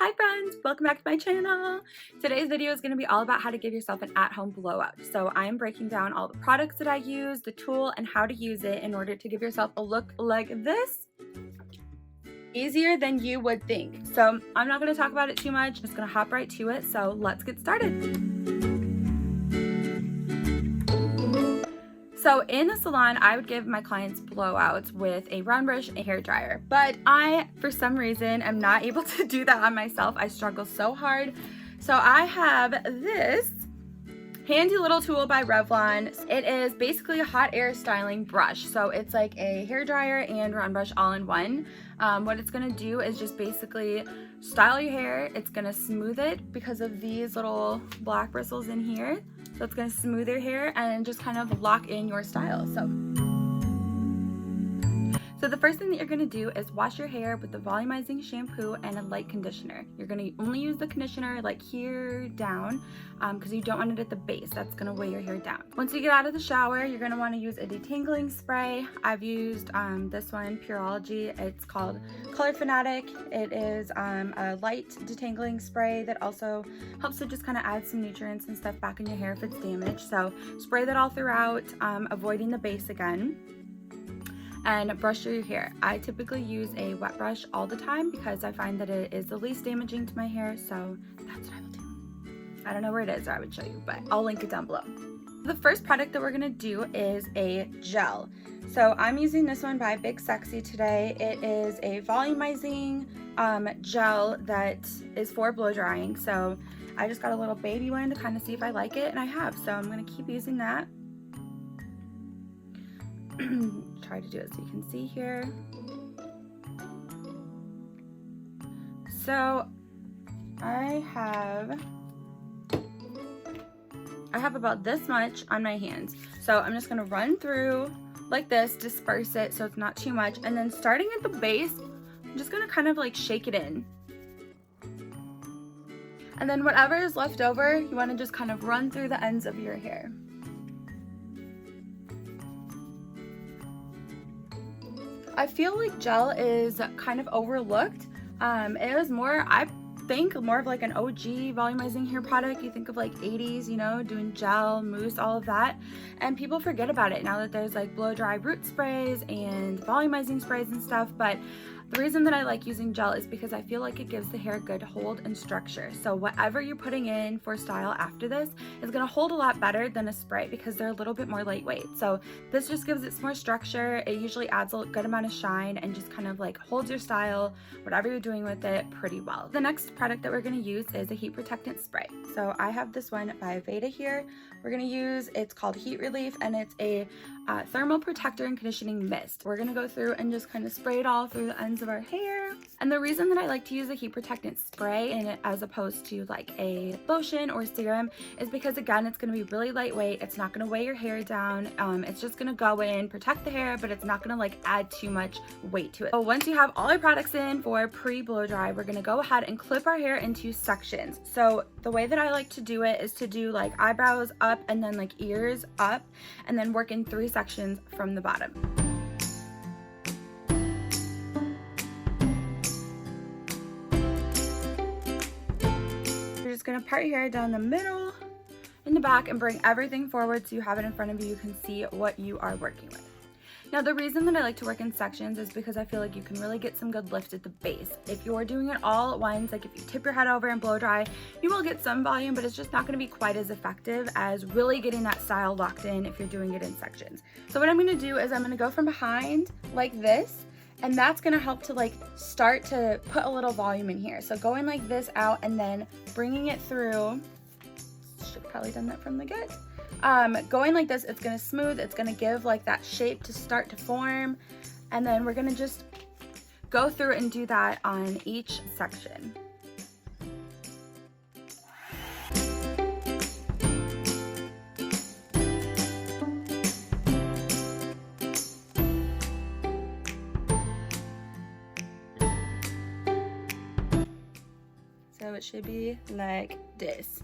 Hi friends, welcome back to my channel. Today's video is going to be all about how to give yourself an at-home blowout. So I'm breaking down all the products that I use, the tool, and how to use it in order to give yourself a look like this. Easier than you would think. So I'm not going to talk about it too much, just going to hop right to it. So let's get started. So in the salon, I would give my clients blowouts with a round brush and hair dryer, but I, for some reason, am not able to do that on myself. I struggle so hard. So I have this handy little tool by Revlon. It is basically a hot air styling brush. So it's like a hair dryer and round brush all in one. What it's gonna do is just basically style your hair. It's gonna smooth it because of these little black bristles in here. So it's gonna smooth your hair and just kind of lock in your style. So the first thing that you're gonna do is wash your hair with the volumizing shampoo and a light conditioner. You're gonna only use the conditioner like here down because you don't want it at the base. That's gonna weigh your hair down. Once you get out of the shower, you're gonna wanna use a detangling spray. I've used this one, Pureology. It's called Fanatic. It is a light detangling spray that also helps to just kind of add some nutrients and stuff back in your hair if it's damaged. So spray that all throughout, avoiding the base again. And brush through your hair. I typically use a wet brush all the time because I find that it is the least damaging to my hair, so that's what I will do. I don't know where it is or I would show you, but I'll link it down below. The first product that we're gonna do is a gel. So I'm using this one by Big Sexy today. It is a volumizing gel that is for blow drying. So I just got a little baby one to kind of see if I like it, and I have, so I'm gonna keep using that. Try to do it so you can see here. So I have about this much on my hands. So I'm just gonna run through like this, disperse it so it's not too much, and then starting at the base, I'm just gonna kind of like shake it in. And then whatever is left over, you wanna just kind of run through the ends of your hair. I feel like gel is kind of overlooked. It is more, I think, more of like an OG volumizing hair product. You think of like 80s, you know, doing gel, mousse, all of that. And people forget about it now that there's like blow dry root sprays and volumizing sprays and stuff. But the reason that I like using gel is because I feel like it gives the hair a good hold and structure. So whatever you're putting in for style after this is gonna hold a lot better than a spray because they're a little bit more lightweight. So this just gives it some more structure. It usually adds a good amount of shine and just kind of like holds your style, whatever you're doing with it, pretty well. The next product that we're gonna use is a heat protectant spray. So I have this one by Aveda here. We're gonna use, it's called Heat Relief, and it's a thermal protector and conditioning mist. We're gonna go through and just kind of spray it all through the ends of our hair. And the reason that I like to use a heat protectant spray in it as opposed to like a lotion or serum is because, again, it's gonna be really lightweight. It's not gonna weigh your hair down. It's just gonna go in, protect the hair, but it's not gonna like add too much weight to it. So once you have all our products in for pre-blow dry, we're gonna go ahead and clip our hair into sections. So the way that I like to do it is to do like eyebrows up and then like ears up, and then work in 3 sections from the bottom. You're just gonna part your hair down the middle, in the back, and bring everything forward so you have it in front of you. You can see what you are working with. Now, the reason that I like to work in sections is because I feel like you can really get some good lift at the base. If you're doing it all at once, like if you tip your head over and blow dry, you will get some volume, but it's just not gonna be quite as effective as really getting that style locked in if you're doing it in sections. So what I'm gonna do is I'm gonna go from behind like this, and that's gonna help to like start to put a little volume in here. So going like this out and then bringing it through. Should have probably done that from the get. Going like this, it's gonna smooth, it's gonna give like that shape to start to form, and then we're gonna just go through and do that on each section. So it should be like this.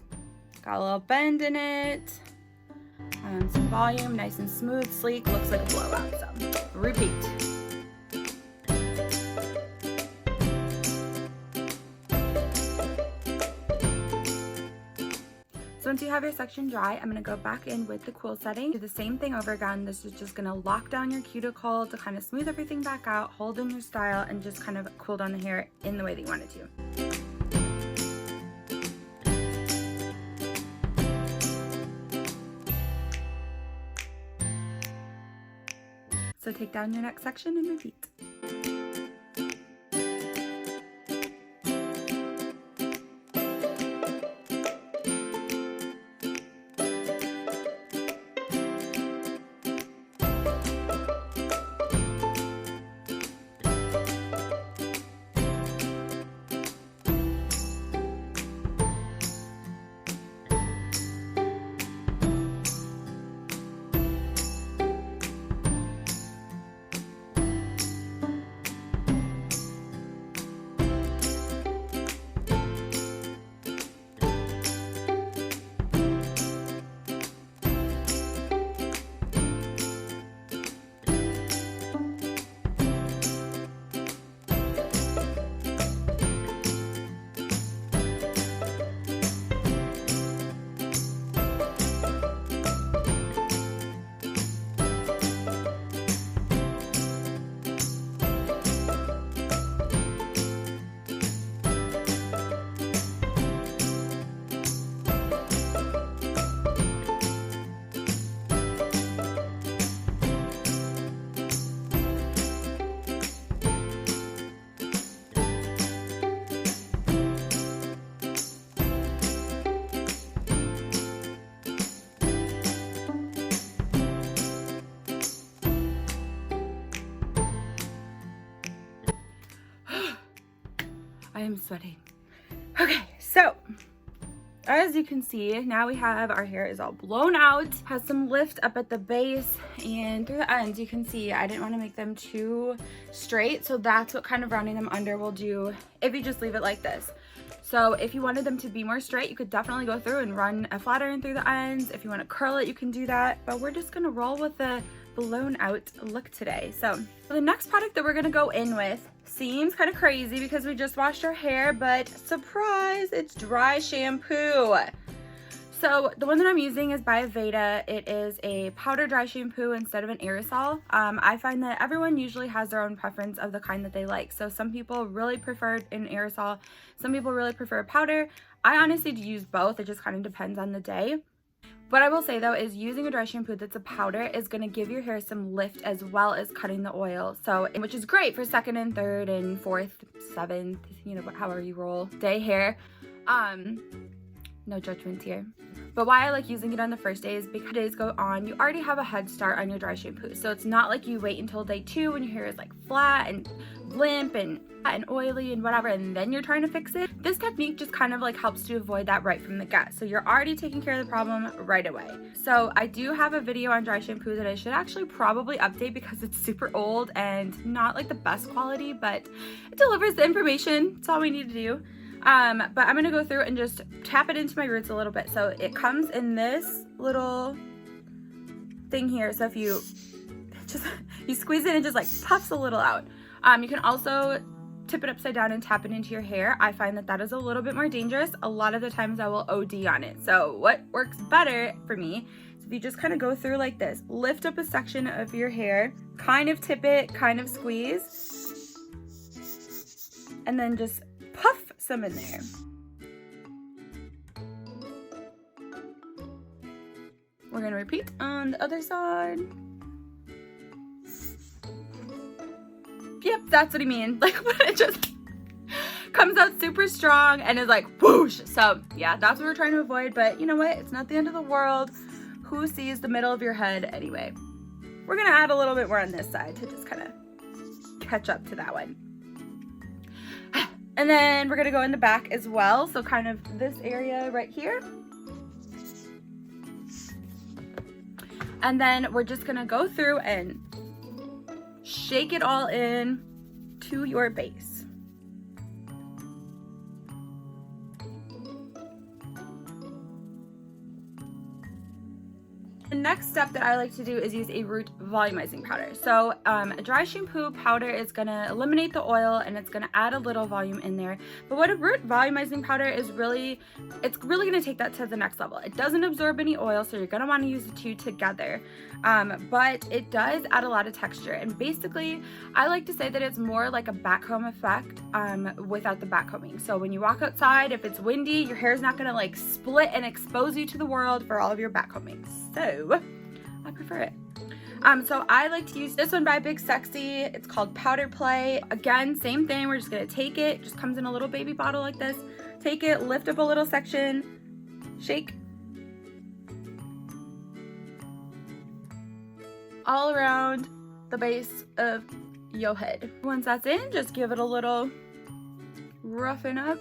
Got a little bend in it. Some volume, nice and smooth, sleek, looks like a blowout. So repeat. once you have your section dry, I'm gonna go back in with the cool setting. Do the same thing over again. This is just gonna lock down your cuticle to kind of smooth everything back out, hold in your style, and just kind of cool down the hair in the way that you want it to. So take down your next section and repeat. I am sweating. Okay, so as you can see, now we have our hair is all blown out, has some lift up at the base and through the ends. You can see I didn't want to make them too straight, so that's what kind of rounding them under will do if you just leave it like this. So if you wanted them to be more straight, you could definitely go through and run a flat iron through the ends. If you want to curl it, you can do that, but we're just gonna roll with the blown out look today. So the next product that we're gonna go in with seems kind of crazy because we just washed our hair, but surprise, it's dry shampoo. So the one that I'm using is by Aveda. It is a powder dry shampoo instead of an aerosol. I find that everyone usually has their own preference of the kind that they like. So some people really prefer an aerosol, some people really prefer a powder. I honestly use both, it just kind of depends on the day. What I will say though is using a dry shampoo that's a powder is going to give your hair some lift as well as cutting the oil. So, which is great for second and third and fourth, seventh, you know, however you roll day hair. No judgment here. But why I like using it on the first day is because days go on, you already have a head start on your dry shampoo. So it's not like you wait until day 2 when your hair is like flat and limp and oily and whatever, and then you're trying to fix it. This technique just kind of like helps to avoid that right from the get. So you're already taking care of the problem right away. So I do have a video on dry shampoo that I should actually probably update because it's super old and not like the best quality, but it delivers the information. That's all we need to do. But I'm gonna go through and just tap it into my roots a little bit. So it comes in this little thing here. So if you just, you squeeze it and just like puffs a little out. You can also tip it upside down and tap it into your hair. I find that that is a little bit more dangerous. A lot of the times I will OD on it. So what works better for me is if you just kind of go through like this, lift up a section of your hair, kind of tip it, kind of squeeze, and then just puff some in there. We're gonna repeat on the other side. Yep, that's what I mean. Like when it just comes out super strong and is like whoosh. So yeah, that's what we're trying to avoid, but you know what? It's not the end of the world. Who sees the middle of your head anyway? We're gonna add a little bit more on this side to just kind of catch up to that one. And then we're gonna go in the back as well. So kind of this area right here. And then we're just gonna go through and shake it all in to your base. The next step that I like to do is use a root volumizing powder. So a dry shampoo powder is gonna eliminate the oil and it's gonna add a little volume in there. But what a root volumizing powder is really, it's really gonna take that to the next level. It doesn't absorb any oil, so you're gonna wanna use the two together. But it does add a lot of texture. And basically, I like to say that it's more like a backcomb effect without the backcombing. So when you walk outside, if it's windy, your hair is not gonna like split and expose you to the world for all of your backcombing. So I prefer it. So I like to use this one by Big Sexy. It's called Powder Play. Again, same thing. We're just gonna take it. Just comes in a little baby bottle like this. Take it, lift up a little section, shake. All around the base of your head. Once that's in, just give it a little roughen up.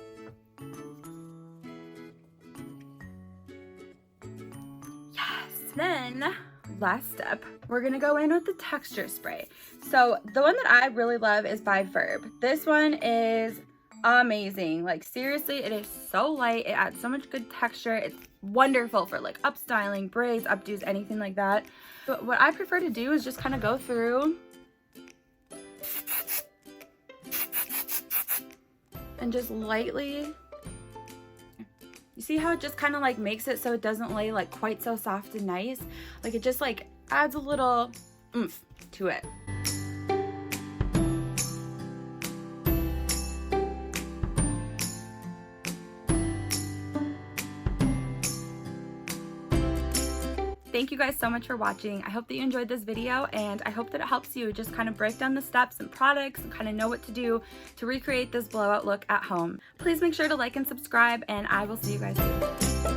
Yes. Then, last step, we're gonna go in with the texture spray. So the one that I really love is by Verb. This one is amazing. Like seriously, it is so light. It adds so much good texture. It's wonderful for like up styling, braids, updos, anything like that. But what I prefer to do is just kind of go through and just lightly, you see how it just kind of like makes it so it doesn't lay like quite so soft and nice? Like it just like adds a little oomph to it. Thank you guys so much for watching. I hope that you enjoyed this video, and I hope that it helps you just kind of break down the steps and products and kind of know what to do to recreate this blowout look at home. Please make sure to like and subscribe, and I will see you guys soon.